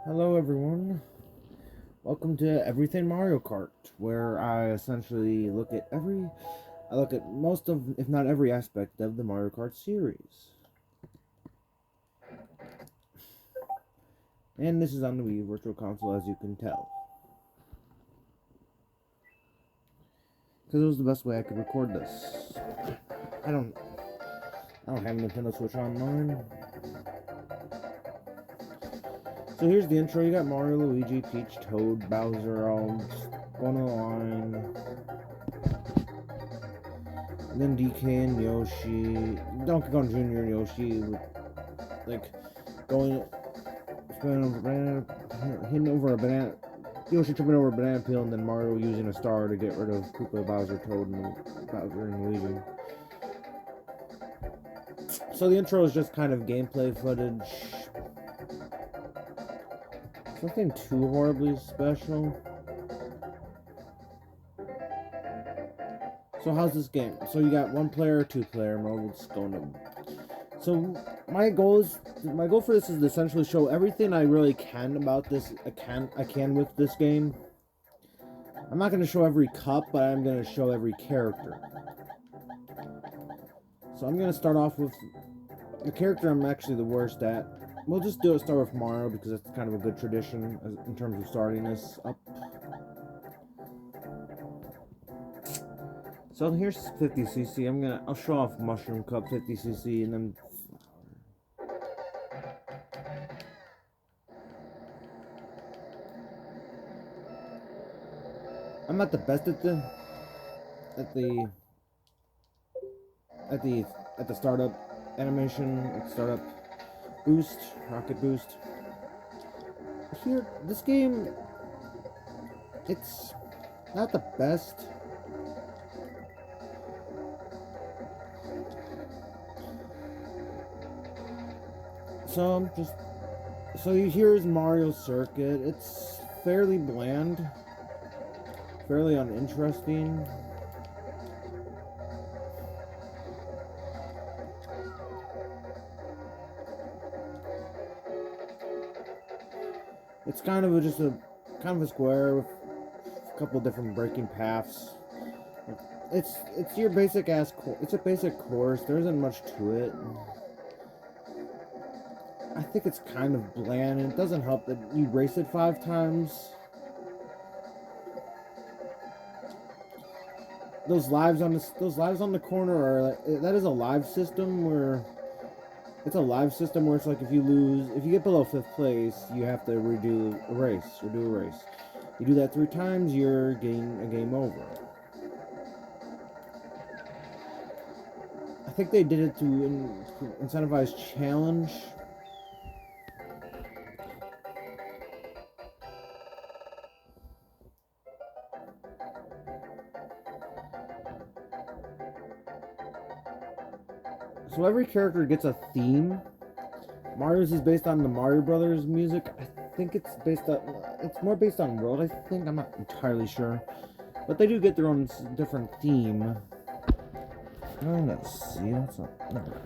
Hello everyone, welcome to Everything Mario Kart, where I essentially look at most of, if not every aspect of the Mario Kart series. And this is on the Wii Virtual Console, as you can tell. Because it was the best way I could record this. I don't have a Nintendo Switch Online. So here's the intro. You got Mario, Luigi, Peach, Toad, Bowser all just going on the line. And then DK and Yoshi, Donkey Kong Jr. and Yoshi, like going, spinning over banana, hitting over a banana, Yoshi tripping over a banana peel, and then Mario using a star to get rid of Koopa, Bowser, Toad, and Luigi. So the intro is just kind of gameplay footage. Nothing too horribly special. So how's this game? So you got one player or two player mode. We'll just go into. So my goal for this is to essentially show everything I really can about this. I can with this game. I'm not going to show every cup, but I'm going to show every character. So I'm going to start off with the character I'm actually the worst at. We'll just start with Mario because it's kind of a good tradition in terms of starting this up. So here's 50cc. I'll show off Mushroom Cup 50cc and then I'm not the best at the startup animation, startup boost, rocket boost. Here, this game, it's not the best. So here's Mario Circuit. It's fairly bland, fairly uninteresting. It's kind of a square with a couple different braking paths. It's your basic it's a basic course. There isn't much to it. I think it's kind of bland, and it doesn't help that you race it 5 times. Those lives on the corner are that is a live system where it's like if you get below 5th place, you have to redo a race. You do that 3 times, you're getting a game over. I think they did it to incentivize challenge. So every character gets a theme. Mario's is based on the Mario Brothers music. I think it's more based on World, I think. I'm not entirely sure. But they do get their own different theme. Let's see.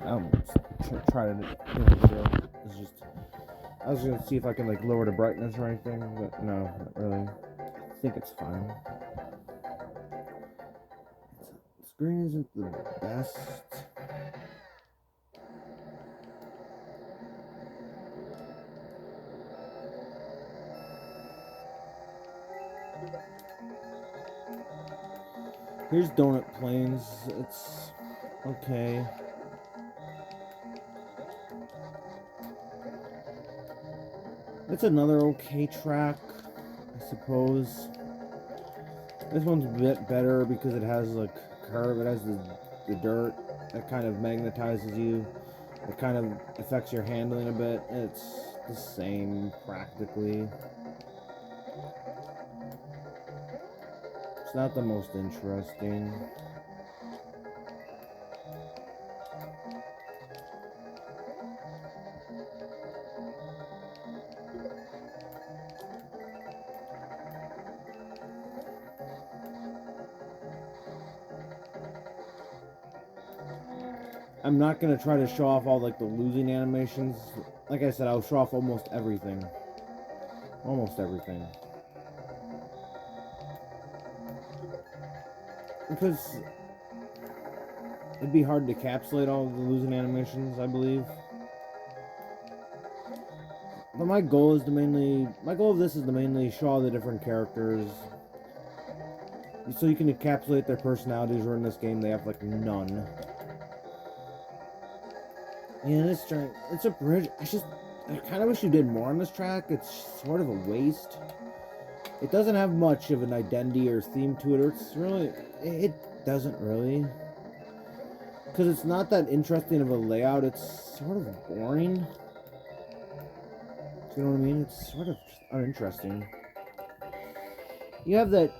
I'll try to do a video. I was gonna see if I can lower the brightness or anything, but no, not really. I think it's fine. The screen isn't the best. Here's Donut Plains. It's okay. It's another okay track, I suppose. This one's a bit better because it has curve. It has the dirt that kind of magnetizes you. It kind of affects your handling a bit. It's the same practically. It's not the most interesting. I'm not gonna try to show off all the losing animations. Like I said, I'll show off almost everything. Almost everything. Because it'd be hard to encapsulate all of the losing animations, I believe. But my goal of this is to mainly show all the different characters, so you can encapsulate their personalities. Where in this game they have like none. Yeah, this track, it's a bridge. I kind of wish you did more on this track. It's sort of a waste. It doesn't have much of an identity or theme to it, or it doesn't really. Because it's not that interesting of a layout, it's sort of boring. Do you know what I mean? It's sort of just uninteresting. You have that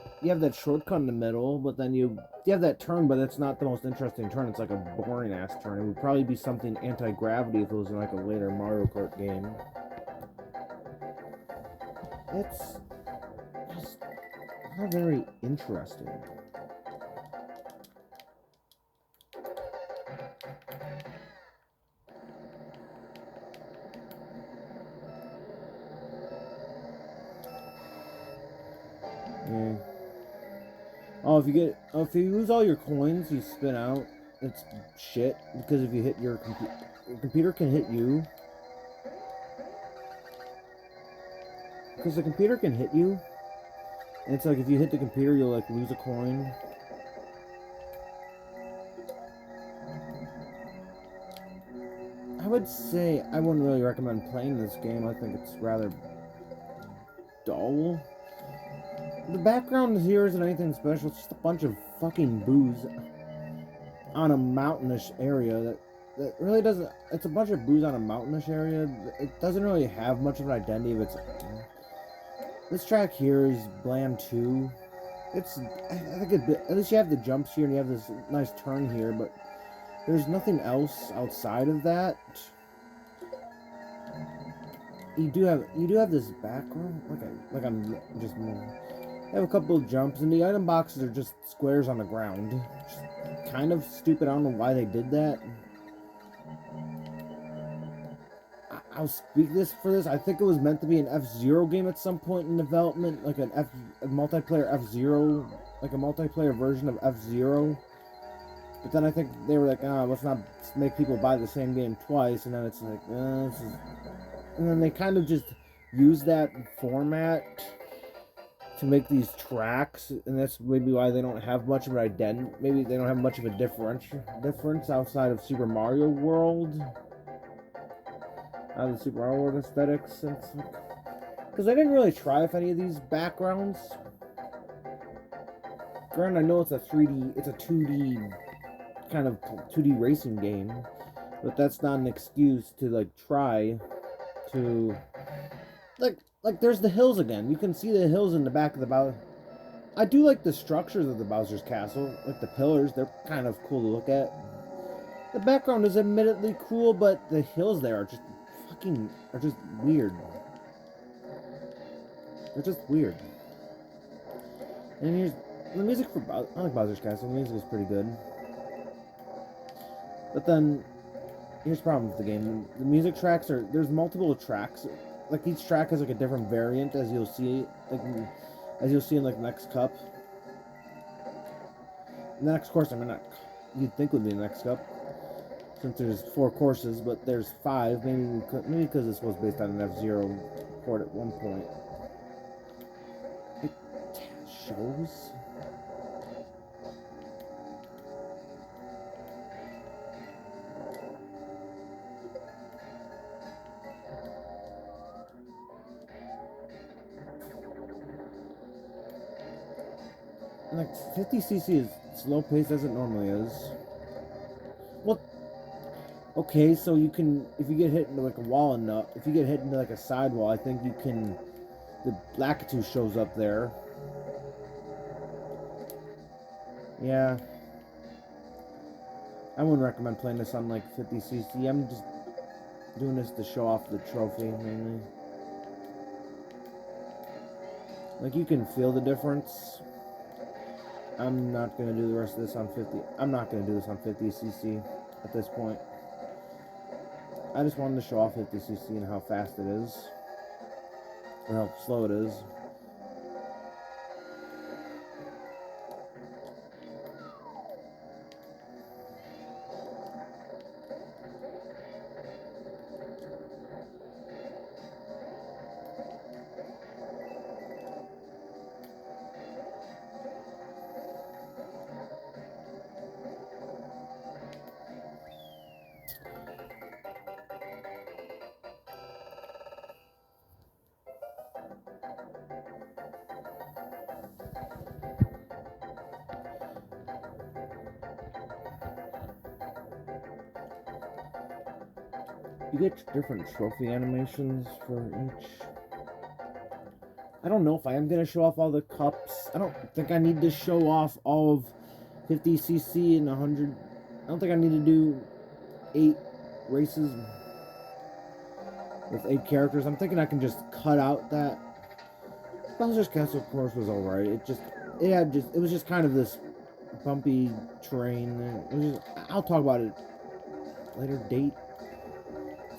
shortcut in the middle, but then you have that turn, but it's not the most interesting turn. It's like a boring ass turn. It would probably be something anti-gravity if it was in like a later Mario Kart game. It's just not very interesting. Yeah. Oh, if you lose all your coins, you spin out. It's shit because if you hit your computer can hit you. Because the computer can hit you, and it's like if you hit the computer, you'll like lose a coin. I would say I wouldn't really recommend playing this game. I think it's rather dull. The background here isn't anything special. It's just a bunch of fucking booze on a mountainish area that really doesn't. It's a bunch of booze on a mountainish area. It doesn't really have much of an identity of its own. This track here is bland too. I think at least you have the jumps here and you have this nice turn here, but there's nothing else outside of that. You do have this background. I'm just moving. I have a couple of jumps, and the item boxes are just squares on the ground. Just kind of stupid. I don't know why they did that. I'll speak for this. I think it was meant to be an F-Zero game at some point in development, like a multiplayer F-Zero, like a multiplayer version of F-Zero. But then I think they were like, let's not make people buy the same game twice, and then it's like, and then they kind of just use that format to make these tracks, and that's maybe why they don't have much of an identity. Maybe they don't have much of a difference outside of Super Mario World. Out of the Super Mario World aesthetics, because I didn't really try with any of these backgrounds. Granted, I know it's a 2D kind of 2D racing game, but that's not an excuse to like try to like there's the hills again. You can see the hills in the back of the Bowser. I do like the structures of the Bowser's castle, like the pillars. They're kind of cool to look at. The background is admittedly cool, but the hills there are just weird. They're just weird. And here's the music for I like Bowser's Castle. The music is pretty good. But then here's the problem with the game. The music tracks there's multiple tracks. Like each track has like a different variant, as you'll see in like the next cup. The next course, you'd think would be the next cup, since there's 4 courses, but there's 5. Maybe because this was based on an F-Zero port at one point. It shows. Like 50cc is slow paced as it normally is. Well, okay, so you can, if you get hit into like a wall enough, if you get hit into like a sidewall, I think you can, the Lakitu shows up there. Yeah. I wouldn't recommend playing this on like 50cc. I'm just doing this to show off the trophy mainly. Like you can feel the difference. I'm not gonna do the rest of this on 50. I'm not gonna do this on 50cc at this point. I just wanted to show off 50cc and how fast it is. or how slow it is. You get different trophy animations for each. I don't know if I am going to show off all the cups. I don't think I need to show off all of 50cc and 100. I don't think I need to do 8 races with 8 characters. I'm thinking I can just cut out that. Bowser's Castle course was alright. It was just kind of this bumpy terrain. I'll talk about it later date.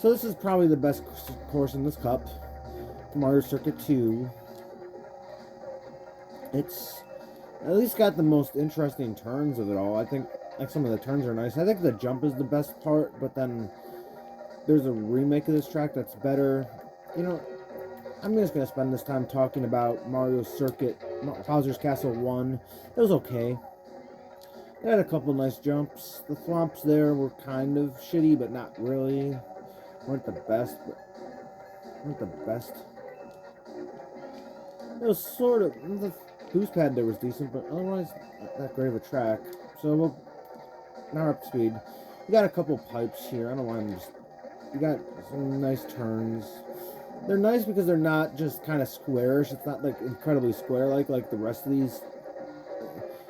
So this is probably the best course in this cup. Mario Circuit 2. It's at least got the most interesting turns of it all. I think like some of the turns are nice. I think the jump is the best part, but then there's a remake of this track that's better. You know, I'm just gonna spend this time talking about Mario Circuit, Bowser's Castle 1. It was okay. It had a couple nice jumps. The thwomps there were kind of shitty, but not really. Weren't the best. It was sort of the boost pad there was decent, but otherwise not that great of a track. So now we're up to speed. You got a couple pipes here. I don't want to just. You got some nice turns. They're nice because they're not just kind of squarish. It's not like incredibly square like the rest of these.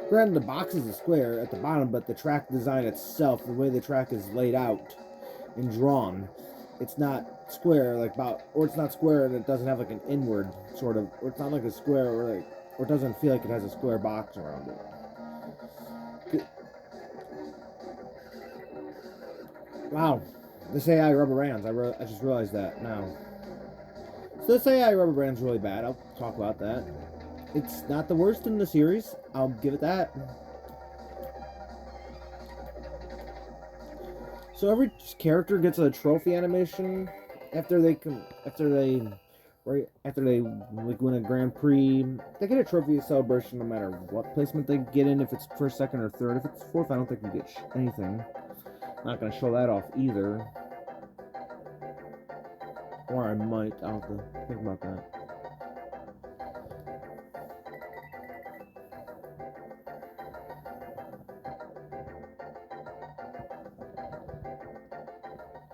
Granted, the box is a square at the bottom, but the track design itself, the way the track is laid out and drawn, it's not square or it's not square and it doesn't have like an inward sort of, or it's not like a square or it doesn't feel like it has a square box around it. Wow, this AI rubber bands. I just realized that now. So this AI rubber band's really bad. I'll talk about that. It's not the worst in the series. I'll give it that. So every character gets a trophy animation after they like win a Grand Prix. They get a trophy celebration no matter what placement they get in. If it's first, second, or third. If it's fourth, I don't think you get anything. Not gonna show that off either. Or I might. I'll have to think about that.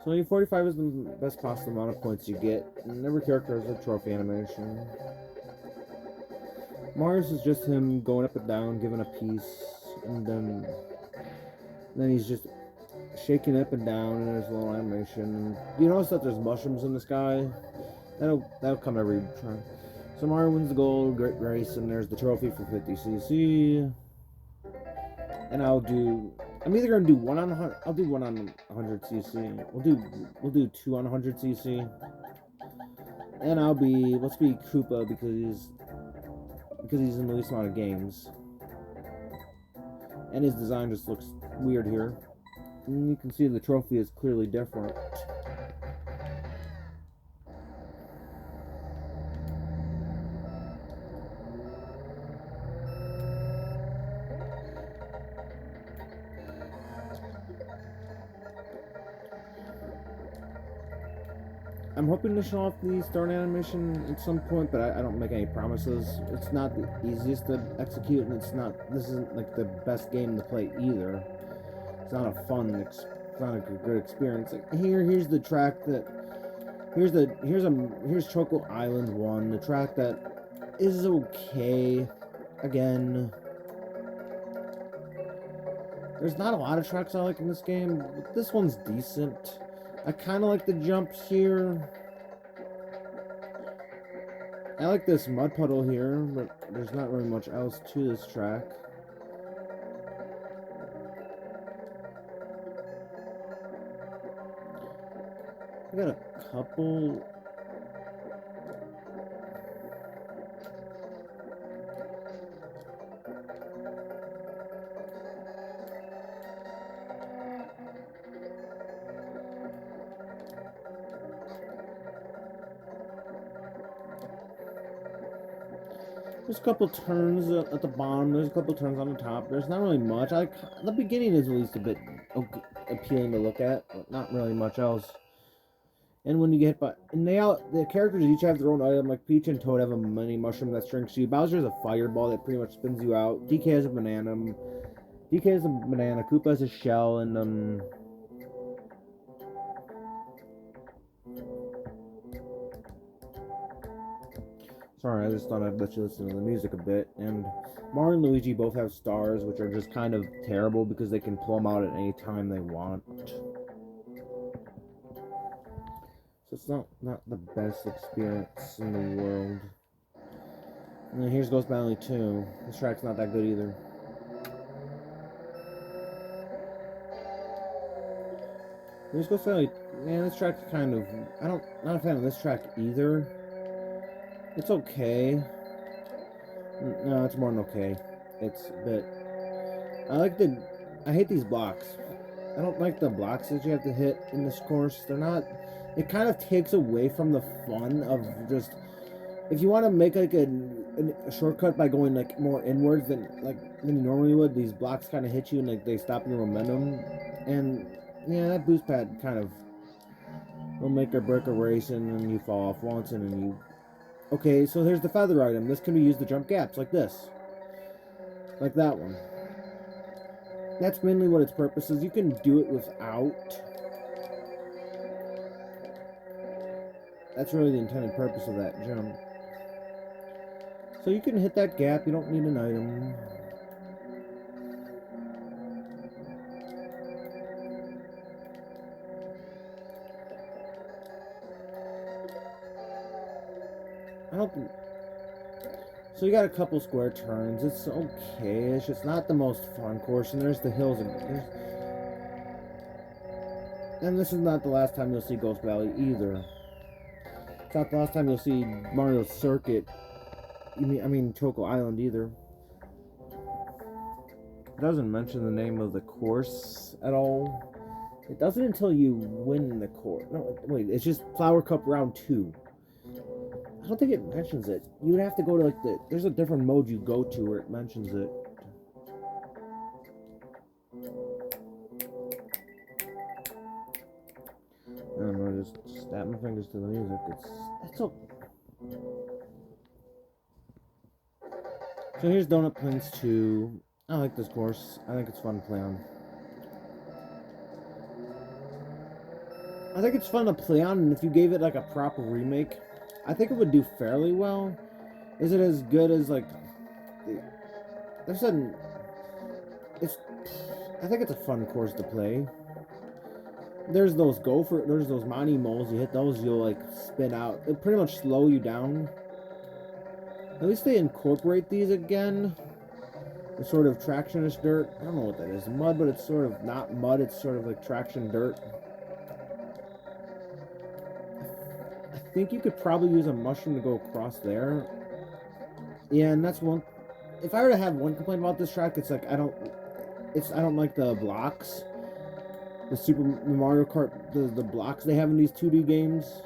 So E45 is the best possible amount of points you get, and every character has a trophy animation. Mars is just him going up and down, giving a piece, and then he's just shaking up and down in his little animation. You notice that there's mushrooms in the sky? That'll come every turn. So Mario wins the gold, great race, and there's the trophy for 50cc. And I'm either gonna do one on 100. I'll do one on 100cc. We'll do 2 on 100cc. And let's be Koopa because he's in the least amount of games. And his design just looks weird here. And you can see the trophy is clearly different. I'm hoping to show off the start animation at some point, but I don't make any promises. It's not the easiest to execute, and this isn't like the best game to play either. It's not it's not a good experience. Like here's the track that, here's Choco Island 1, the track that is okay. Again, there's not a lot of tracks I like in this game, but this one's decent. I kind of like the jumps here. I like this mud puddle here, but there's not really much else to this track. I got a couple. There's a couple turns at the bottom. There's a couple turns on the top. There's not really much. The beginning is at least a bit appealing to look at, but not really much else. And when you get hit by, and the characters each have their own item. Like Peach and Toad have a mini mushroom that shrinks you. Bowser has a fireball that pretty much spins you out. DK has a banana. Koopa has a shell, and sorry, I just thought I'd let you listen to the music a bit. And Mario and Luigi both have stars, which are just kind of terrible because they can pull them out at any time they want. So it's not the best experience in the world. And then here's Ghost Valley 2. This track's not that good either. Here's Ghost Valley. Man, this track's kind of... not a fan of this track either. It's okay. No, it's more than okay. It's a bit... I hate these blocks. I don't like the blocks that you have to hit in this course. They're not... It kind of takes away from the fun of just... If you want to make like a shortcut by going like more inwards than you normally would, these blocks kind of hit you and like they stop your momentum. And yeah, that boost pad kind of will make or break a race, and then you fall off once, and then you... Okay, so here's the feather item. This can be used to jump gaps like this. Like that one. That's mainly what its purpose is. You can do it without. That's really the intended purpose of that jump. So you can hit that gap. You don't need an item. So you got a couple square turns. It's okay-ish. It's not the most fun course. And there's the hills. And this is not the last time you'll see Ghost Valley either. It's not the last time you'll see Mario Circuit. I mean Choco Island either. It doesn't mention the name of the course at all. It doesn't until you win the course. No, wait. It's just Flower Cup Round 2. I don't think it mentions it. You would have to go to like there's a different mode you go to where it mentions it. I don't know, just snap my fingers to the music. It's so... So here's Donut Plains 2. I like this course. I think it's fun to play on. I think it's fun to play on, and if you gave it like a proper remake, I think it would do fairly well. Is it as good as like... I think it's a fun course to play. There's those Monty moles. You hit those, you'll like spin out. It'll pretty much slow you down. At least they incorporate these again. The sort of tractionist dirt. I don't know what that is. Mud, but it's sort of not mud. It's sort of like traction dirt. I think you could probably use a mushroom to go across there. Yeah, and that's one. If I were to have one complaint about this track, it's like I don't like the blocks. The Super Mario Kart, the blocks they have in these 2D games.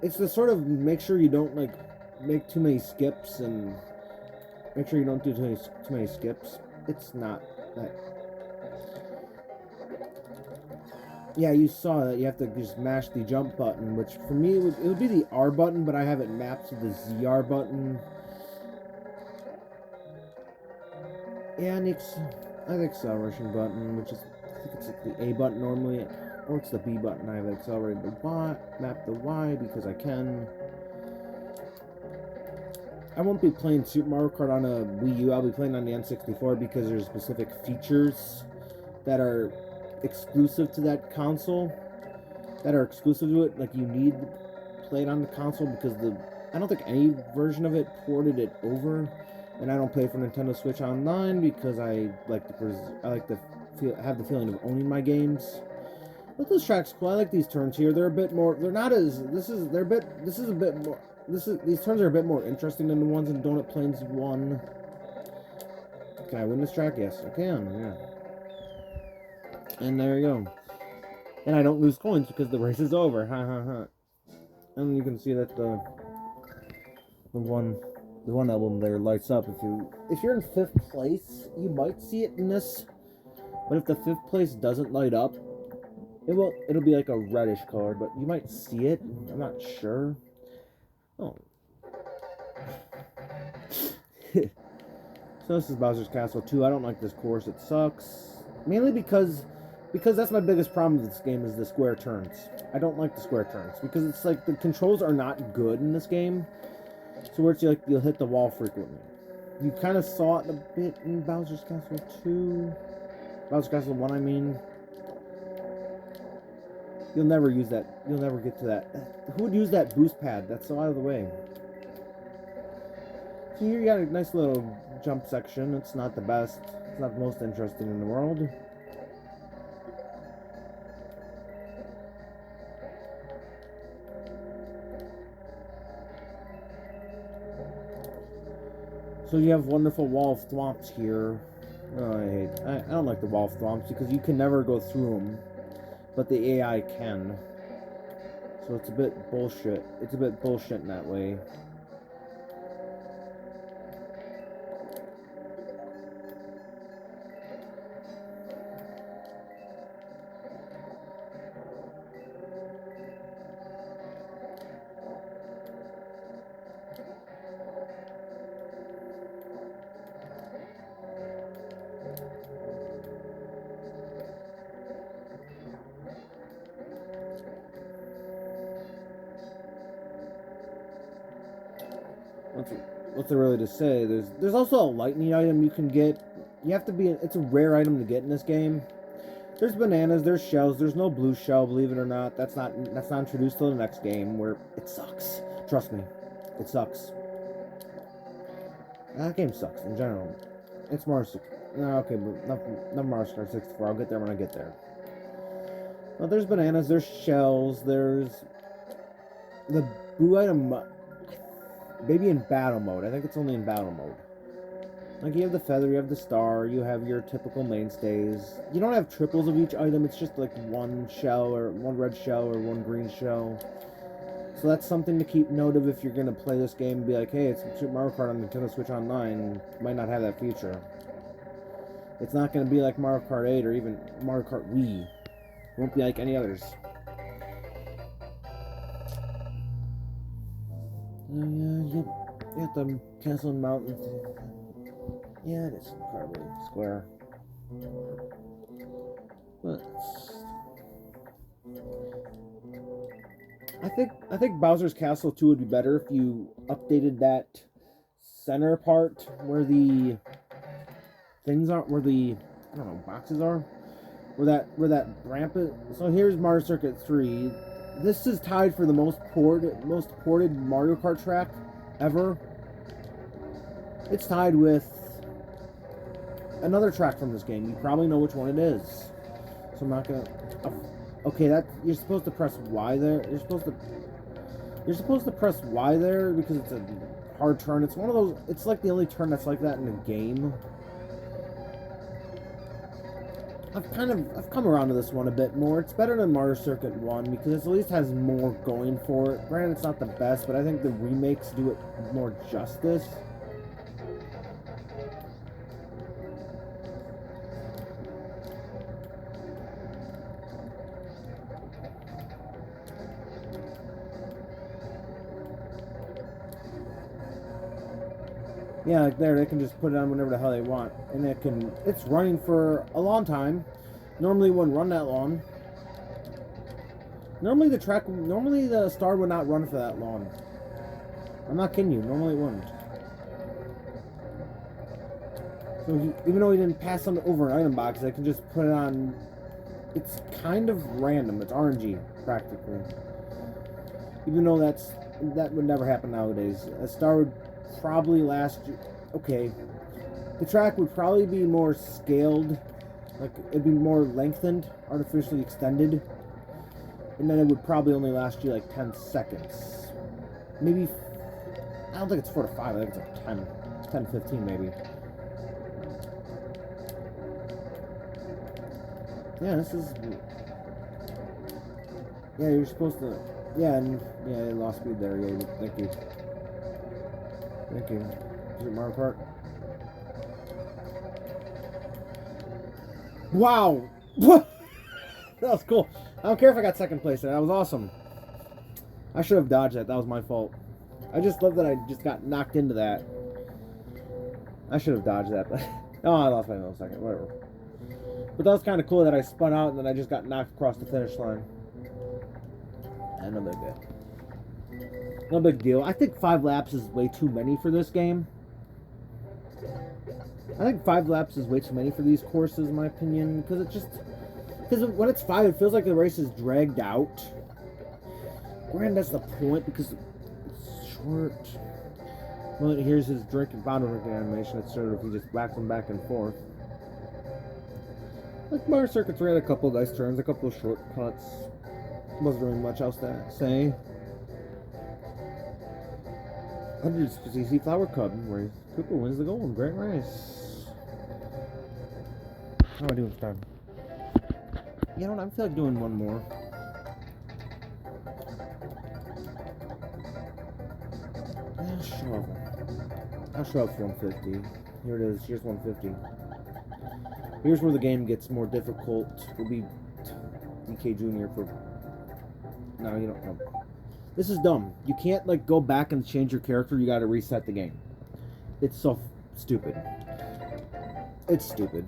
It's the sort of make sure you don't like make too many skips and make sure you don't do too many skips. It's not that. Yeah, you saw that you have to just mash the jump button, which for me it would be the R button, but I have it mapped to the ZR button. Yeah, and the acceleration button, which is, I think it's like the A button normally, or it's the B button. I have accelerated the Y, map the Y because I can. I won't be playing Super Mario Kart on a Wii U. I'll be playing on the N64 because there's specific features that are exclusive to that console, that are exclusive to it. Like you need to play it on the console because I don't think any version of it ported it over. And I don't play for Nintendo Switch Online because I like to have the feeling of owning my games. But this track's cool. I like these turns here. They're a bit more. They're not as. These turns are a bit more interesting than the ones in Donut Plains 1. Can I win this track? Yes, I can. Yeah. And there you go. And I don't lose coins because the race is over. Ha ha ha. And you can see that the the one album there lights up. If you're in 5th place, you might see it in this. But if the 5th place doesn't light up, it'll be like a reddish color, but you might see it. I'm not sure. Oh. So this is Bowser's Castle 2. I don't like this course. It sucks. Mainly because that's my biggest problem with this game is the square turns. I don't like the square turns because it's like the controls are not good in this game. So where it's like you'll hit the wall frequently. You kind of saw it a bit in Bowser's Castle 2. Bowser's Castle 1, I mean. You'll never use that. You'll never get to that. Who would use that boost pad? That's so out of the way. So here you got a nice little jump section. It's not the best. It's not the most interesting in the world. So you have wonderful wall of thwomps here. Oh, I don't like the wall of thwomps because you can never go through them, but the AI can. So it's a bit bullshit. It's a bit bullshit in that way. What's there really to say? There's also a lightning item you can get. You have to be. It's a rare item to get in this game. There's bananas. There's shells. There's no blue shell. Believe it or not, that's not introduced till the next game where it sucks. Trust me, it sucks. That game sucks in general. It's Mario. No, okay, but not Mario Kart 64. I'll get there when I get there. Well, there's bananas. There's shells. There's the blue item. Maybe in battle mode. I think it's only in battle mode. Like, you have the feather, you have the star, you have your typical mainstays. You don't have triples of each item, it's just like one shell, or one red shell, or one green shell. So that's something to keep note of if you're going to play this game and be like, hey, it's Super Mario Kart on Nintendo Switch Online. You might not have that feature. It's not going to be like Mario Kart 8 or even Mario Kart Wii. It won't be like any others. You have the castle and mountain thing. Yeah, it is incredibly square. But I think Bowser's Castle 2 would be better if you updated that center part where the things aren't, where the, I don't know, boxes are, where that ramp is. So here's Mario Circuit 3. This is tied for the most ported Mario Kart track ever. It's tied with another track from this game. You probably know which one it is. So I'm not gonna. Okay, that you're supposed to press Y there. You're supposed to press Y there because it's a hard turn. It's one of those. It's like the only turn that's like that in the game. I've come around to this one a bit more. It's better than Mario Circuit 1 because it at least has more going for it. Granted, it's not the best, but I think the remakes do it more justice. Yeah, like there, they can just put it on whenever the hell they want. And it's running for a long time. Normally it wouldn't run that long. Normally the star would not run for that long. I'm not kidding you, normally it wouldn't. So even though he didn't pass something over an item box, I can just put it on. It's kind of random, it's RNG, practically. Even though that would never happen nowadays. A star would probably last you. Okay, the track would probably be more scaled, like it'd be more lengthened, artificially extended, and then it would probably only last you like 10 seconds. Maybe, I don't think it's 4 to 5, I think it's like 10 15 maybe. Yeah, this is, yeah, you're supposed to, yeah, and yeah, lost speed there, yeah, thank you. Thank you. Is it Mario Kart? Wow! What? That was cool. I don't care if I got second place there. That was awesome. I should have dodged that. That was my fault. I just love that I just got knocked into that. I should have dodged that, but... Oh, I lost my millisecond. Whatever. But that was kind of cool that I spun out and then I just got knocked across the finish line. And no big deal. No big deal. I think 5 laps is way too many for this game. I think 5 laps is way too many for these courses, in my opinion. Because it just... Because when it's 5, it feels like the race is dragged out. Granted, that's the point, because it's short. Well, here's his drink and bottle drinking animation. It's sort of, he just whacks them back and forth. Like Mario Circuit 3 had a couple of nice turns, a couple of shortcuts. Wasn't really much else to say. 100cc Flower Cup, where Cooper wins the gold. Great race. How am I doing this time? You know what? I feel like doing one more. I'll show up for 150. Here it is. Here's 150. Here's where the game gets more difficult. We'll be DK Jr. for... No, you don't know. This is dumb. You can't, like, go back and change your character. You gotta reset the game. It's so stupid. It's stupid.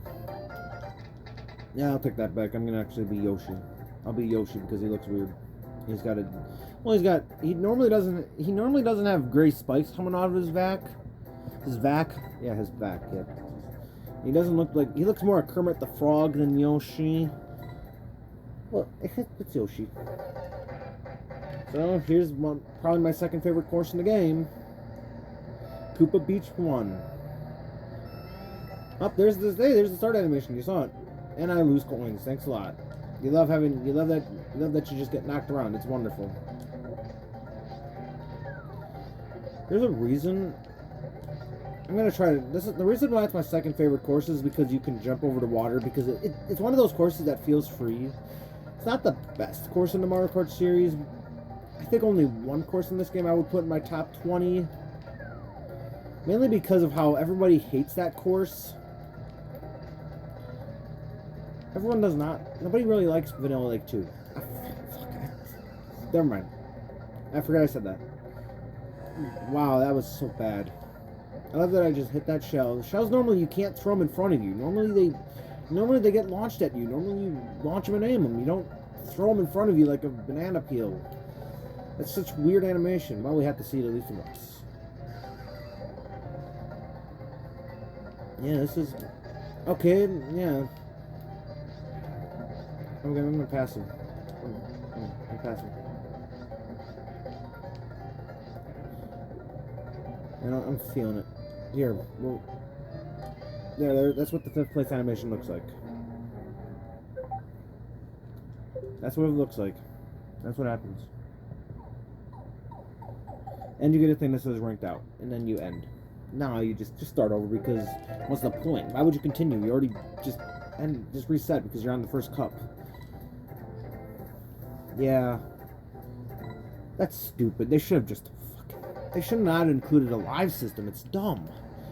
Yeah, I'll take that back. I'm gonna actually be Yoshi. I'll be Yoshi because he looks weird. He's got a... Well, he normally doesn't have gray spikes coming out of his vac. His vac? Yeah, his vac, yeah. He doesn't look like... He looks more a Kermit the Frog than Yoshi. Well, it's Yoshi. So, here's probably my second favorite course in the game. Koopa Beach 1. Oh, there's the start animation. You saw it. And I lose coins. Thanks a lot. You love that you just get knocked around. It's wonderful. There's a reason. I'm gonna try to. This is the reason why it's my second favorite course is because you can jump over the water because it's one of those courses that feels free. It's not the best course in the Mario Kart series. I think only one course in this game I would put in my top 20. Mainly because of how everybody hates that course. Everyone does not. Nobody really likes Vanilla Lake 2. Never mind. I forgot I said that. Wow, that was so bad. I love that I just hit that shell. Shells normally you can't throw them in front of you. Normally they get launched at you. Normally you launch them and aim them. You don't throw them in front of you like a banana peel. That's such weird animation. Well, we have to see it at least once. Yeah, this is... Okay, yeah. Okay, I'm gonna pass him. I'm passing. And I'm feeling it. Here, well... There, that's what the 5th place animation looks like. That's what it looks like. That's what happens. And you get a thing that says ranked out. And then you end. No, you just start over because what's the point? Why would you continue? You already just reset because you're on the first cup. Yeah. That's stupid. They should have just they should not have included a live system. It's dumb.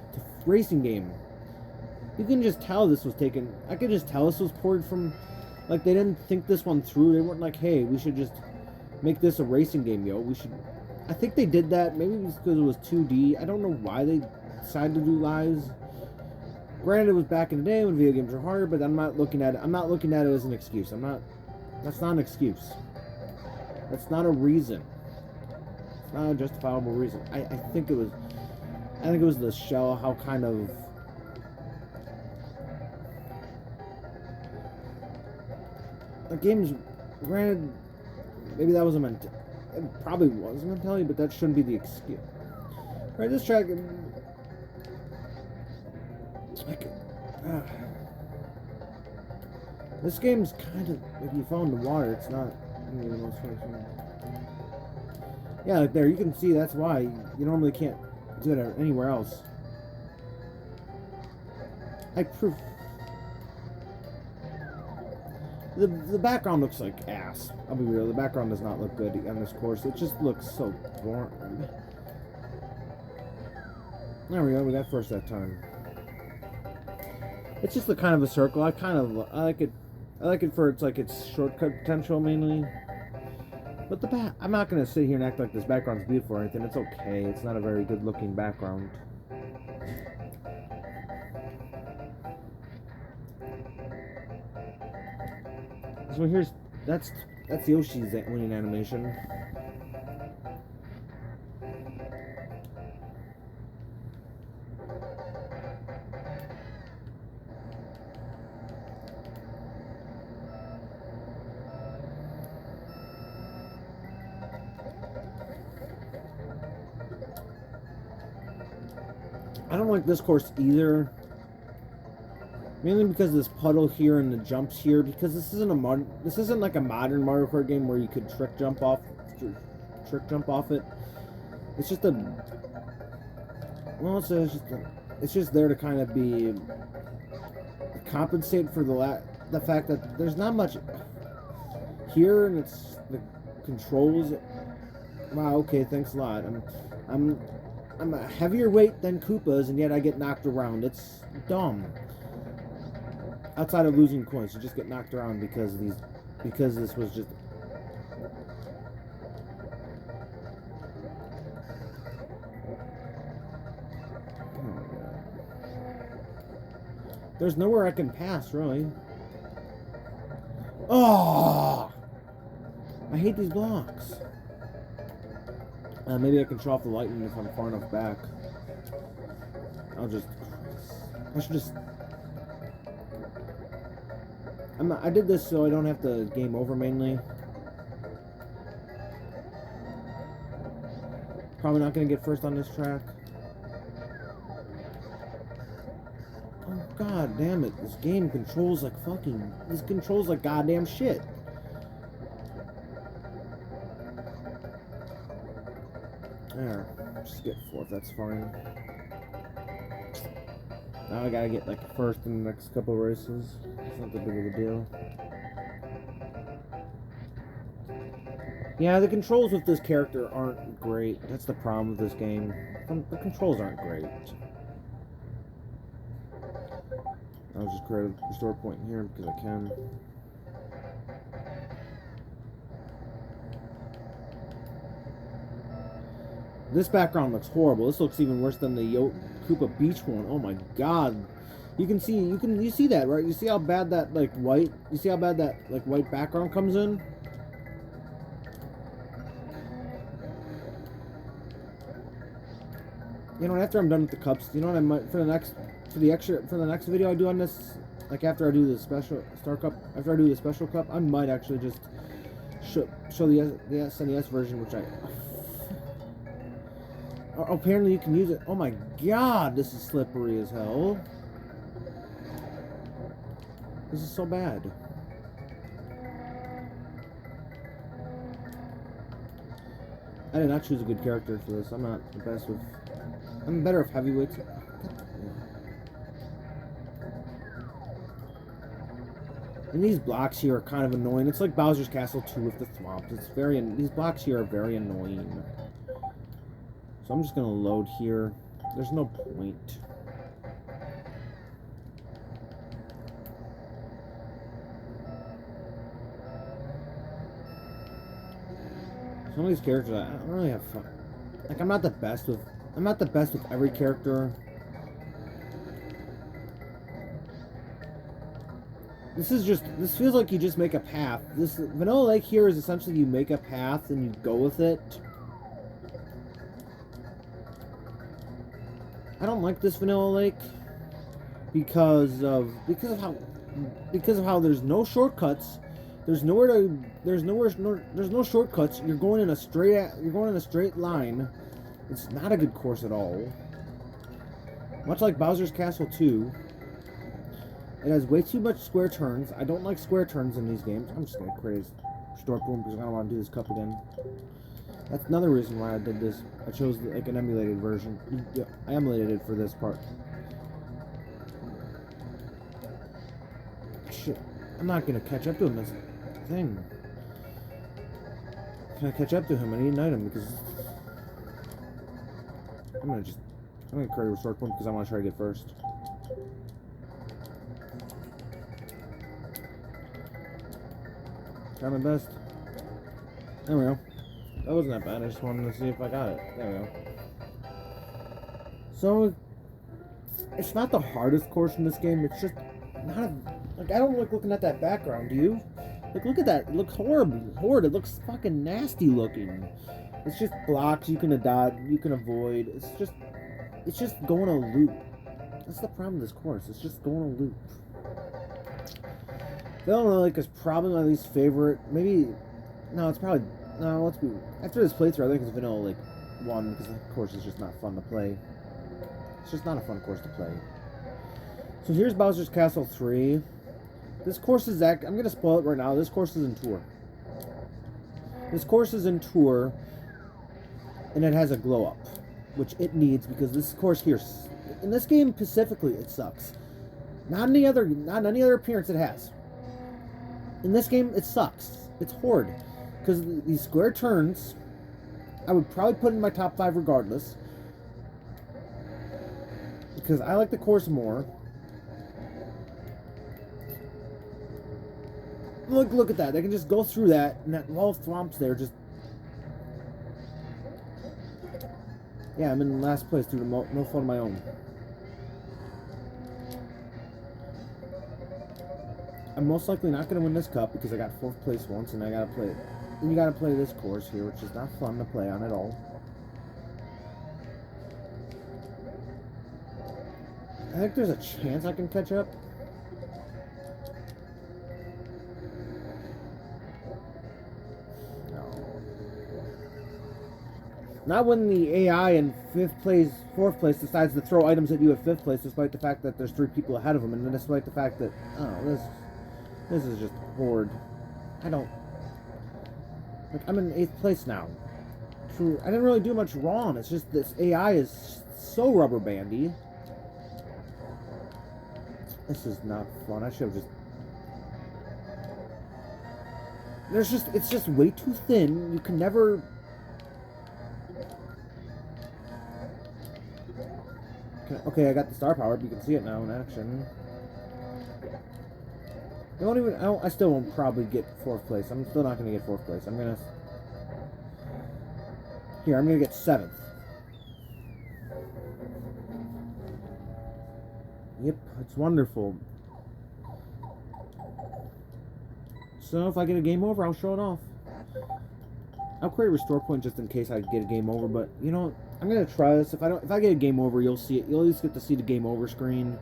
It's a racing game. You can just tell this was taken. I could just tell this was ported from. Like, they didn't think this one through. They weren't like, hey, we should just make this a racing game, yo. We should. I think they did that. Maybe it was because it was 2D. I don't know why they decided to do lives. Granted, it was back in the day when video games were harder, but I'm not looking at it. I'm not looking at it as an excuse. I'm not. That's not an excuse. That's not a reason. It's not a justifiable reason. I think it was. I think it was the shell. How kind of. The game's, granted, maybe that was a mentality. It probably was a mentality, but that shouldn't be the excuse. Right, this track. This game's kind of, if you fall in the water, it's not really the most fun thing. Yeah, like there, you can see that's why you normally can't do it anywhere else. The background looks like ass. I'll be real. The background does not look good on this course. It just looks so boring. There we go. We got first that time. It's just a kind of a circle. I like it. I like it for its shortcut potential mainly. But I'm not gonna sit here and act like this background's beautiful or anything. It's okay. It's not a very good looking background. So that's Yoshi's winning animation. I don't like this course either. Mainly because of this puddle here and the jumps here. Because this isn't like a modern Mario Kart game where you could trick jump off it. It's just it's just there to kind of be compensate for the fact that there's not much here, and it's the controls. Wow, okay, thanks a lot. I'm a heavier weight than Koopas, and yet I get knocked around. It's dumb. Outside of losing coins, you just get knocked around because this was just. Oh my god. There's nowhere I can pass, really. Oh! I hate these blocks. Maybe I can show off the lightning if I'm far enough back. I should just... I did this so I don't have to game over mainly. Probably not going to get first on this track. Oh god damn it. This game controls like fucking... This controls like goddamn shit. There. Just get fourth, that's fine. Now I gotta get like first in the next couple races. It's not that big of a deal. Yeah, the controls with this character aren't great. That's the problem with this game. The controls aren't great. I'll just create a restore point here because I can. This background looks horrible. This looks even worse than the Koopa Beach one. Oh my god. You see that, right? You see how bad that white background comes in? You know, after I'm done with the cups, you know what I might for the next video I do on this, like after I do the special Star Cup, after I do the special cup, I might actually just show the SNES version, which I apparently you can use it. Oh my god, this is slippery as hell. This is so bad. I did not choose a good character for this. I'm not the best with... I'm better with heavyweights. And these blocks here are kind of annoying. It's like Bowser's Castle 2 with the thwomps. These blocks here are very annoying. So I'm just gonna load here. There's no point. Some of these characters, I don't really have fun. Like, I'm not the best with every character. This feels like you just make a path. This Vanilla Lake here is essentially you make a path and you go with it. I don't like this Vanilla Lake because of how there's no shortcuts. There's no shortcuts. You're going in a straight line. It's not a good course at all. Much like Bowser's Castle 2, it has way too much square turns. I don't like square turns in these games. I'm just gonna create a store boom because I don't want to do this cup again. That's another reason why I did this. I chose like an emulated version. I emulated it for this part. Shit, I'm not gonna catch up to him. That's the thing. Can I catch up to him? I need an item because I'm gonna just I'm gonna create a restore point because I want to try to get first. Try my best. There we go. That wasn't that bad. I just wanted to see if I got it. There we go. So, it's not the hardest course in this game. It's just not a, like, I don't like looking at that background. Do you? Like, look at that. It looks horrid. It looks fucking nasty looking. It's just blocks you can adopt, you can avoid. It's just going a loop. That's the problem with this course. It's just going a loop. The Illinois Lake is probably my least favorite. Maybe, no, it's probably, no, let's be, after this playthrough, I think it's Vanilla Lake 1, because the course is just not fun to play. It's just not a fun course to play. So here's Bowser's Castle 3. This course is, I'm going to spoil it right now, this course is in Tour. This course is in Tour, and it has a glow up, which it needs, because this course here, in this game specifically, it sucks. Not any other appearance it has. In this game, it sucks. It's horrid. Because these square turns, I would probably put in my top 5 regardless. Because I like the course more. Look at that. They can just go through that, and that wall of thwomps there just... Yeah, I'm in last place through no fault of my own. I'm most likely not going to win this cup because I got 4th place once, and I got to play it. And you got to play this course here, which is not fun to play on at all. I think there's a chance I can catch up. No. Not when the AI in 4th place decides to throw items at you at 5th place, despite the fact that there's 3 people ahead of them, and then despite the fact that, oh, this is just horrid. I don't... Like, I'm in 8th place now. True, I didn't really do much wrong. It's just this AI is so rubber bandy. This is not fun. I should have just... It's just way too thin. You can never... Okay, I got the star power, but you can see it now in action. I still won't probably get 4th place. I'm still not going to get 4th place. I'm going to get 7th. Yep, it's wonderful. So if I get a game over, I'll show it off. I'll create a restore point just in case I get a game over, but you know, I'm going to try this. If I get a game over, you'll see it. You'll at least get to see the game over screen.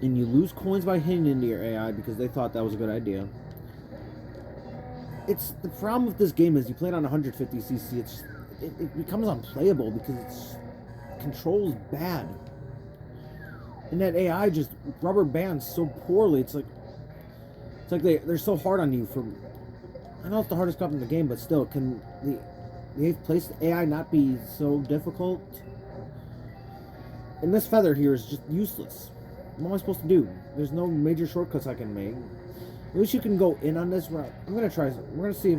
And you lose coins by hitting into your AI because they thought that was a good idea. It's the problem with this game is you play it on 150cc. It becomes unplayable because its control's bad, and that AI just rubber bands so poorly. It's like they're so hard on you for. I know it's the hardest cup in the game, but still, can the 8th place AI not be so difficult? And this feather here is just useless. What am I supposed to do? There's no major shortcuts I can make. At least you can go in on this route. I'm gonna try. We're gonna see.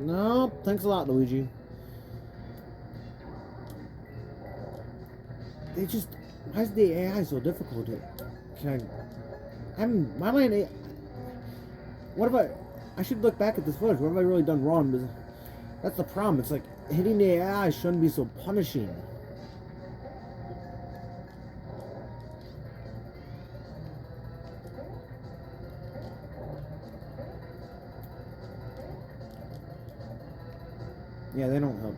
No, thanks a lot, Luigi. They just. Why is the AI so difficult? Why am I an AI? What have I should look back at this footage. What have I really done wrong? Because that's the problem. It's like hitting the AI shouldn't be so punishing. Yeah, they don't help.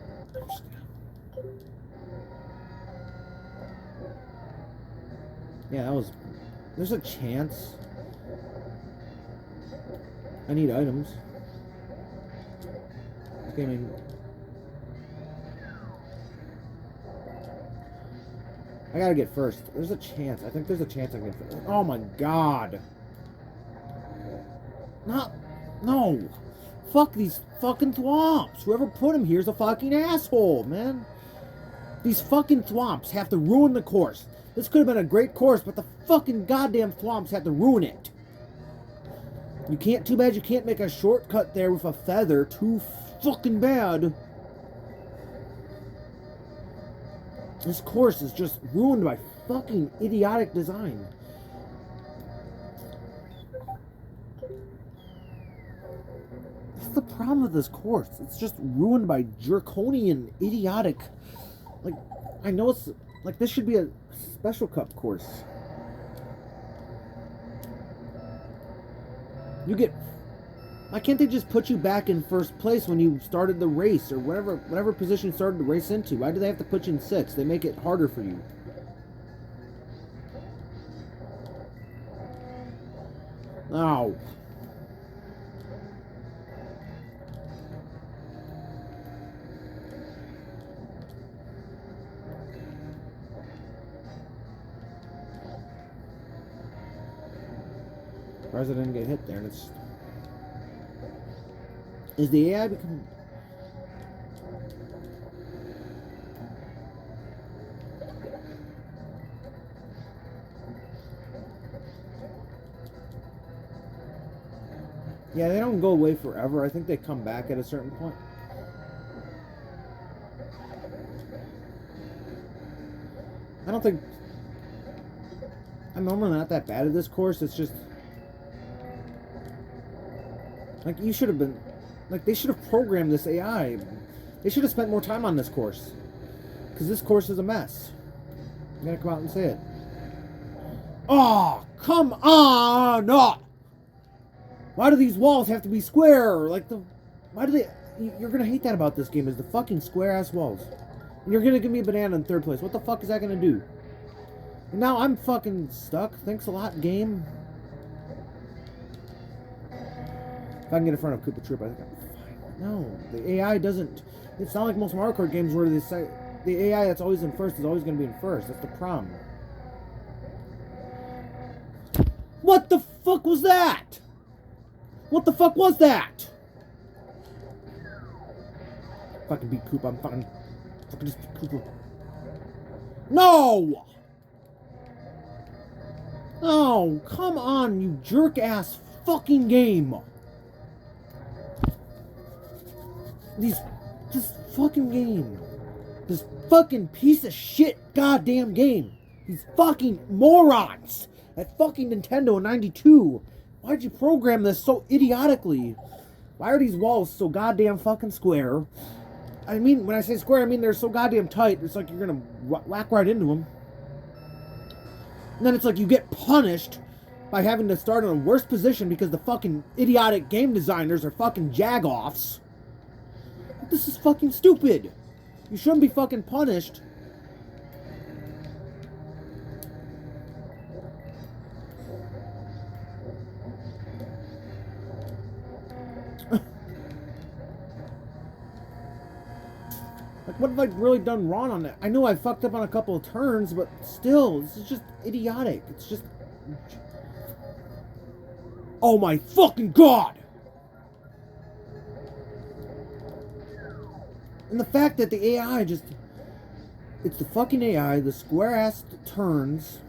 Yeah, that was... There's a chance. I need items. Okay, I mean... I gotta get first. There's a chance. I think there's a chance I can get first. Oh my god! No! Fuck these fucking thwomps! Whoever put them here is a fucking asshole, man! These fucking thwomps have to ruin the course. This could have been a great course, but the fucking goddamn thwomps have to ruin it. You can't, too bad you can't make a shortcut there with a feather. Too fucking bad. This course is just ruined by fucking idiotic design. That's the problem with this course. It's just ruined by draconian, idiotic... Like, I know it's... Like, this should be a special cup course. You get... Why can't they just put you back in first place when you started the race, or whatever position you started the race into? Why do they have to put you in 6th? They make it harder for you. Ow. President didn't get hit there, and it's... Is the AI become... Yeah, they don't go away forever. I think they come back at a certain point. I don't think... I'm normally not that bad at this course. It's just... Like, you should have been... Like, they should have programmed this AI. They should have spent more time on this course. Because this course is a mess. You gotta come out and say it. Oh, come on! Oh! Why do these walls have to be square? Like, why do they... You're gonna hate that about this game, is the fucking square-ass walls. And you're gonna give me a banana in 3rd place. What the fuck is that gonna do? And now I'm fucking stuck. Thanks a lot, game. If I can get in front of Koopa Troop, I think I'm fine. No, the AI doesn't... It's not like most Mario Kart games where the AI that's always in first is always going to be in first. That's the problem. What the fuck was that? What the fuck was that? Fucking beat Koopa. I'm fucking just beat Koopa. No! Oh, come on, you jerk-ass fucking game. This fucking game. This fucking piece of shit goddamn game. These fucking morons at fucking Nintendo in 92. Why'd you program this so idiotically? Why are these walls so goddamn fucking square? I mean, when I say square, I mean they're so goddamn tight. It's like you're gonna whack right into them. And then it's like you get punished by having to start in a worse position because the fucking idiotic game designers are fucking jagoffs. This is fucking stupid. You shouldn't be fucking punished. Like, what have I really done wrong on that? I know I fucked up on a couple of turns, but still, this is just idiotic. It's just... Oh my fucking god! And the fact that the AI just... It's the fucking AI, the square-ass turns.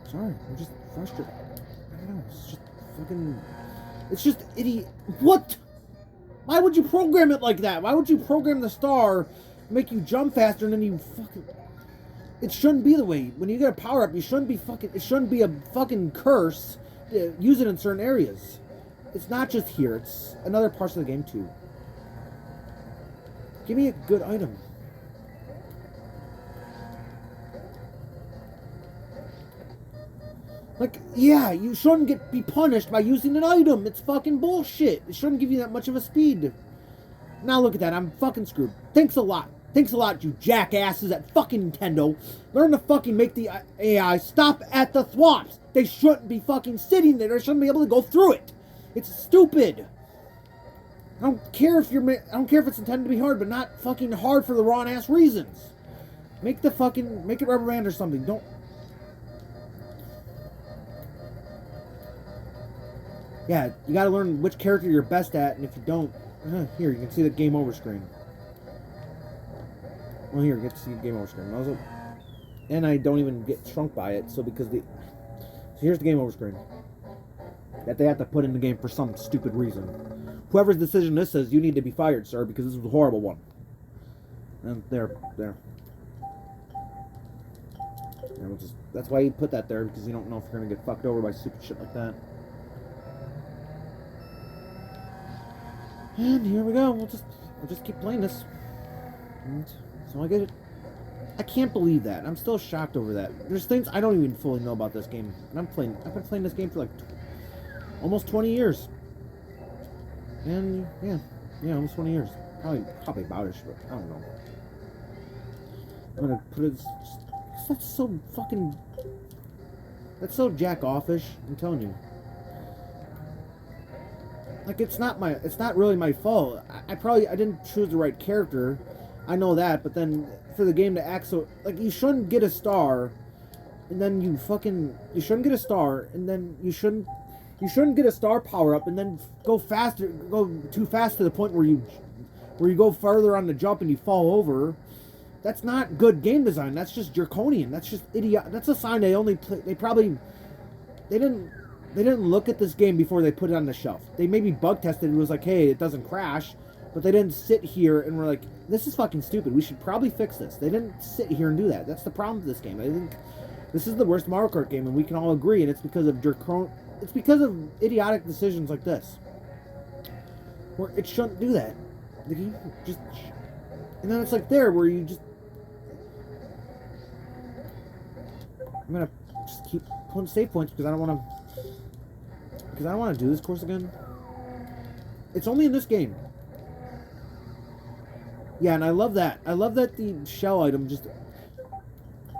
Sorry, I'm just frustrated. I don't know, it's just fucking... It's just idiot... What?! Why would you program it like that? Why would you program the star to make you jump faster and then you fucking... It shouldn't be the way. When you get a power-up, you shouldn't be fucking... It shouldn't be a fucking curse to use it in certain areas. It's not just here. It's in other parts of the game, too. Give me a good item. Like, yeah, you shouldn't be punished by using an item. It's fucking bullshit. It shouldn't give you that much of a speed. Now look at that. I'm fucking screwed. Thanks a lot. Thanks a lot, you jackasses at fucking Nintendo. Learn to fucking make the AI stop at the thwomps. They shouldn't be fucking sitting there. They shouldn't be able to go through it. It's stupid. I don't care if it's intended to be hard, but not fucking hard for the wrong ass reasons. Make it rubber band or something. Don't. Yeah, you gotta learn which character you're best at, and if you don't, here, you can see the game over screen. Well, here, get to see the game over screen. And I don't even get shrunk by it, so here's the game over screen. That they have to put in the game for some stupid reason. Whoever's decision this is, you need to be fired, sir, because this was a horrible one. And there. And we'll that's why you put that there, because you don't know if you're going to get fucked over by stupid shit like that. And here we go. We'll just keep playing this. And so I get it. I can't believe that. I'm still shocked over that. There's things I don't even fully know about this game. And I've been playing this game for like almost 20 years. And yeah, almost 20 years. Probably about it, but I don't know. I'm gonna put it. That's so fucking. That's so jack offish. I'm telling you. Like it's not really my fault. I didn't choose the right character. I know that, but then for the game to act so like you shouldn't get a star, and then you shouldn't get a star, and then you shouldn't get a star power up, and then go too fast to the point where you go further on the jump and you fall over. That's not good game design. That's just draconian. That's just idiot. That's a sign they didn't look at this game before they put it on the shelf. They maybe bug tested and was like, hey, it doesn't crash, but they didn't sit here and were like, this is fucking stupid. We should probably fix this. They didn't sit here and do that. That's the problem with this game. I think this is the worst Mario Kart game, and we can all agree, and it's because of idiotic decisions like this. Where it shouldn't do that. The game just, and then it's like there where you just. I'm gonna just keep pulling save points because I don't want to do this course again. It's only in this game. Yeah, and I love that. I love that the shell item just.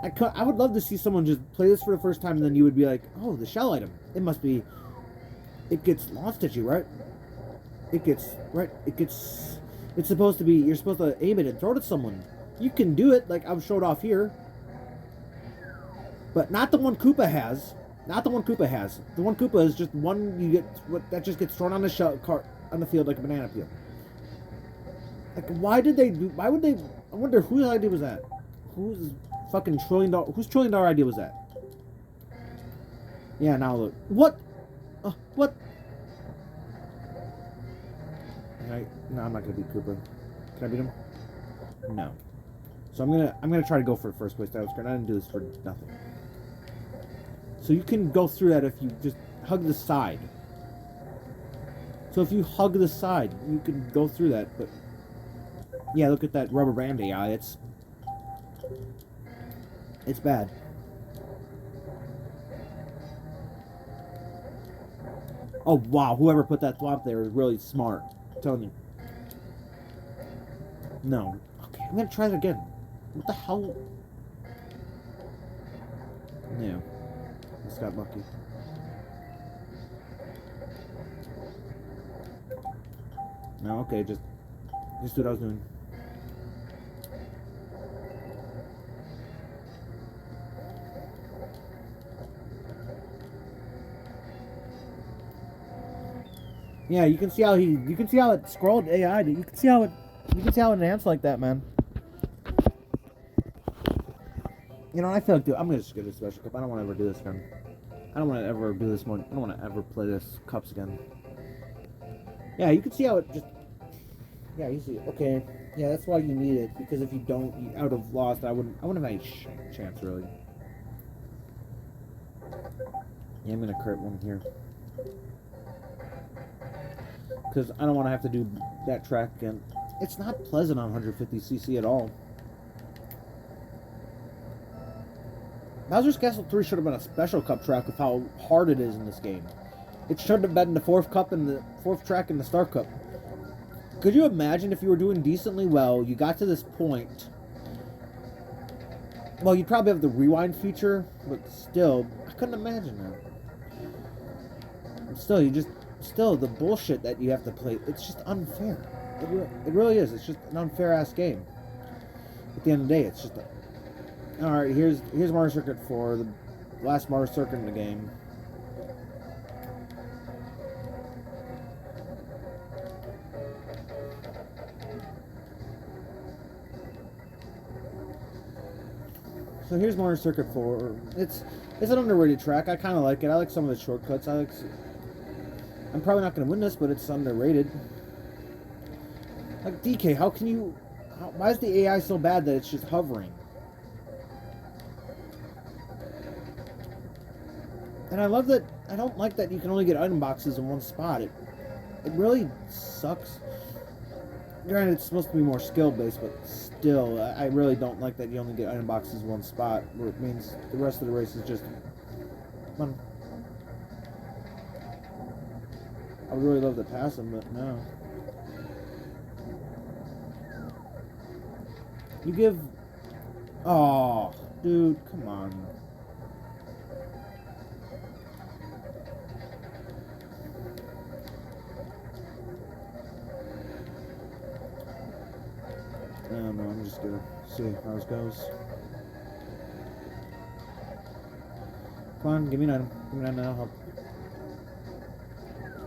I would love to see someone just play this for the first time, and then you would be like, "Oh, the shell item. It must be. It gets launched at you, right? It's supposed to be. You're supposed to aim it and throw it at someone. You can do it, like I've showed off here, but not the one Koopa has. Not the one Koopa has. The one Koopa is just one you get that just gets thrown on the shell cart on the field like a banana peel. Like, why would they? I wonder whose idea was that? Whose $1 trillion idea was that? Yeah, now look. What? What? No, I'm not gonna beat Koopa. Can I beat him? No. So I'm gonna try to go for first place title screen. I didn't do this for nothing. So you can go through that if you just hug the side. So if you hug the side, you can go through that. But yeah, look at that rubber band AI. It's bad. Oh wow, whoever put that swamp there is really smart. I'm telling you. No. Okay, I'm gonna try it again. What the hell? No. Just got lucky. No, okay, just do what I was doing. Yeah, you can see how it scrolled AI. You can see how it enhanced like that, man. You know, I feel like, dude, I'm gonna just get a special cup. I don't want to ever do this again. I don't want to ever do this more. I don't want to ever play this cups again. Yeah, you can see how it just. Yeah, you see. Okay. Yeah, that's why you need it, because if you don't, I would have lost. I wouldn't have any chance really. Yeah, I'm gonna crit one here. Because I don't want to have to do that track again. It's not pleasant on 150cc at all. Bowser's Castle 3 should have been a special cup track with how hard it is in this game. It should have been the fourth track in the Star Cup. Could you imagine if you were doing decently well, you got to this point? Well, you'd probably have the rewind feature, but still, I couldn't imagine that. Still, the bullshit that you have to play, it's just unfair. It really is. It's just an unfair-ass game. At the end of the day, it's just... Alright, here's Mario Circuit 4, the last Mario Circuit in the game. So here's Mario Circuit 4. It's an underrated track. I kind of like it. I like some of the shortcuts. I'm probably not going to win this, but it's underrated. Like, DK, how can you... why is the AI so bad that it's just hovering? And I love that... I don't like that you can only get item boxes in one spot. It really sucks. Granted, it's supposed to be more skill-based, but still, I really don't like that you only get item boxes in one spot, where it means the rest of the race is just... fun. I would really love to pass him, but no. You give... oh, dude, come on. I don't know, I'm just gonna see how this goes. Come on, give me an item. Give me an item, I'll help.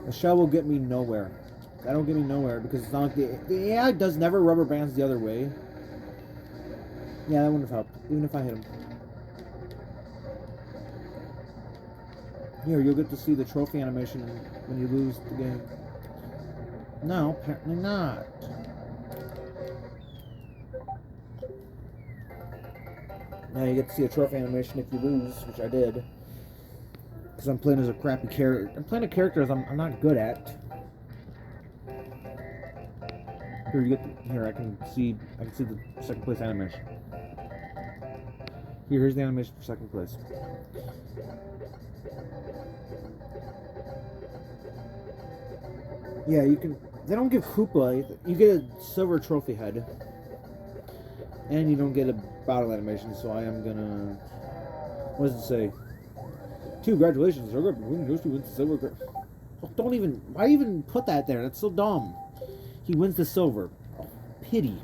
The shell will get me nowhere. That'll get me nowhere because it's not like the AI does never rubber bands the other way. Yeah, that wouldn't have helped, even if I hit him. Here, you'll get to see the trophy animation when you lose the game. No, apparently not. Now you get to see a trophy animation if you lose, which I did. Because I'm playing as a crappy character. I'm playing a character I'm not good at. Here, you get the, here, I can see the second place animation. Here's the animation for second place. Yeah, you can. They don't give Koopa. You get a silver trophy head, and you don't get a battle animation. So I am gonna. What does it say? Congratulations, Yoshi wins the silver. Don't even. Why even put that there? That's so dumb. He wins the silver. Oh, pity.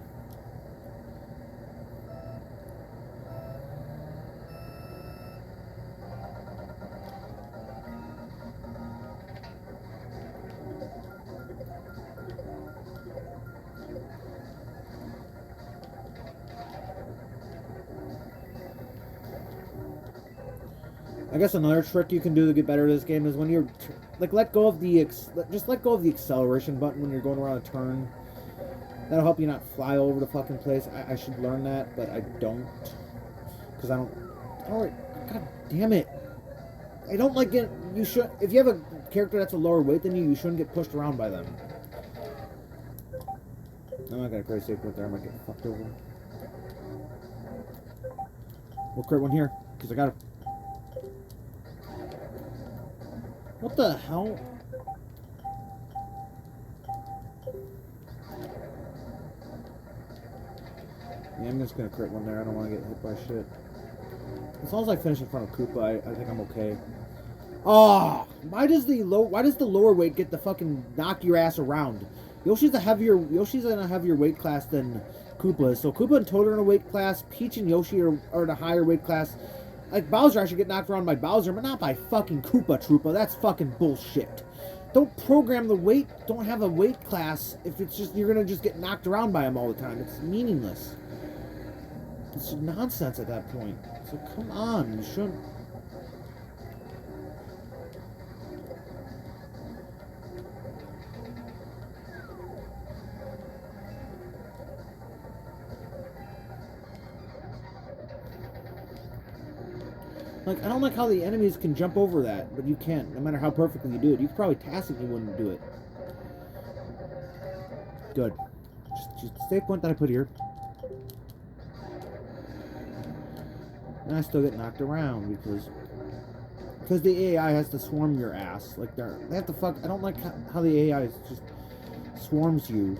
I guess another trick you can do to get better at this game is when you're like let go of the acceleration button when you're going around a turn. That'll help you not fly over the fucking place. I should learn that, but I don't, because I don't. God damn it! I don't like it. You should. If you have a character that's a lower weight than you shouldn't get pushed around by them. I'm not gonna create a safe point there. I might get fucked over. We'll create one here because I got it. What the hell? Yeah, I'm just gonna crit one there. I don't want to get hit by shit. As long as I finish in front of Koopa, I think I'm okay. Oh, why does the lower weight get to fucking knock your ass around? Yoshi's in a heavier weight class than Koopa is. So Koopa and Toad are in a weight class. Peach and Yoshi are in a higher weight class. Like, Bowser, I should get knocked around by Bowser, but not by fucking Koopa Troopa. That's fucking bullshit. Don't program the weight. Don't have a weight class if it's just you're gonna just get knocked around by him all the time. It's meaningless. It's nonsense at that point. So come on, you shouldn't. Like, I don't like how the enemies can jump over that, but you can't, no matter how perfectly you do it. You could probably tacitly wouldn't do it. Good. Just save point that I put here. And I still get knocked around because the AI has to swarm your ass. Like, they have to fuck. I don't like how the AI just swarms you.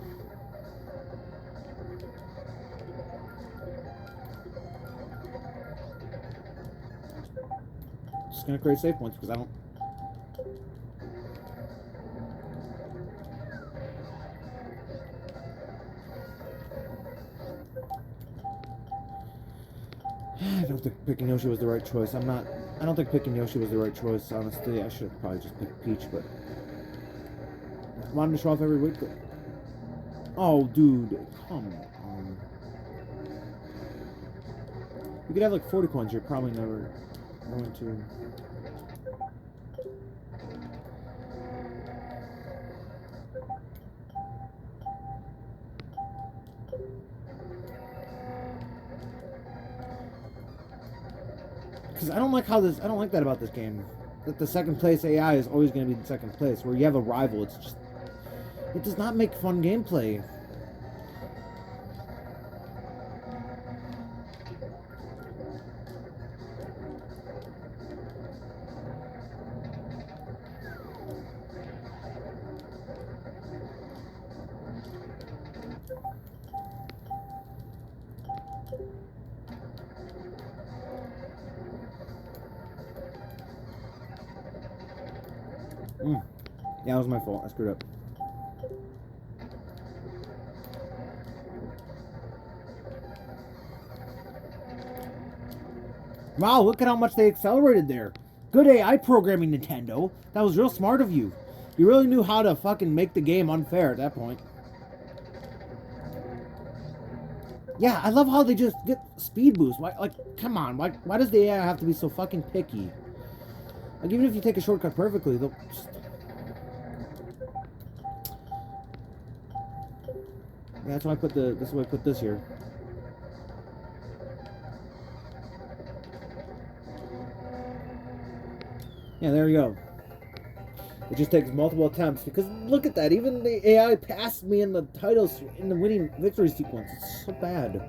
Just gonna create save points because I don't. I don't think picking Yoshi was the right choice. I don't think picking Yoshi was the right choice, honestly. I should have probably just picked Peach, but I wanted to show off every week. Oh, dude, come on. You could have like 40 coins. You're probably never going to. Because I don't like how this. I don't like that about this game. That the second place AI is always going to be in second place, where you have a rival. It's just. It does not make fun gameplay. Yeah, that was my fault. I screwed up. Wow, look at how much they accelerated there. Good AI programming, Nintendo. That was real smart of you. You really knew how to fucking make the game unfair at that point. Yeah, I love how they just get speed boost. Why, like, come on. Why does the AI have to be so fucking picky? Like, even if you take a shortcut perfectly, they'll just... Yeah, that's why I put this is why I put this here. Yeah, there you go. It just takes multiple attempts, because look at that. Even the AI passed me in the titles, in the winning victory sequence. It's so bad.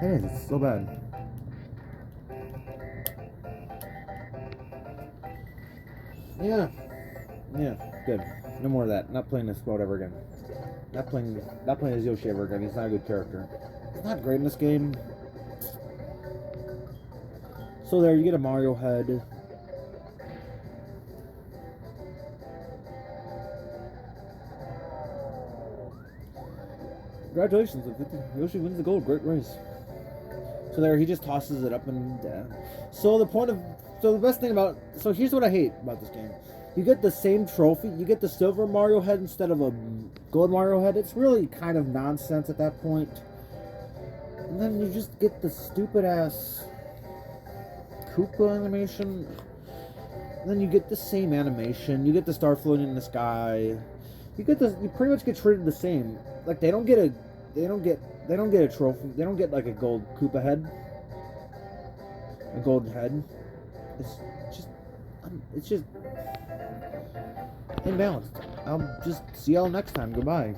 It is. It's so bad. Yeah. Yeah. Good. No more of that. Not playing this sport ever again. Not playing as Yoshi ever again. He's not a good character. He's not great in this game. So there, you get a Mario head. Congratulations, Yoshi wins the gold. Great race. So there, he just tosses it up and down. So the best thing about, so here's what I hate about this game. You get the same trophy, you get the silver Mario head instead of a gold Mario head. It's really kind of nonsense at that point. And then you just get the stupid ass Koopa animation. And then you get the same animation. You get the star floating in the sky. You pretty much get treated the same. Like they don't get a trophy. They don't get like a gold Koopa head. A golden head. It's just imbalanced. I'll just see y'all next time. Goodbye.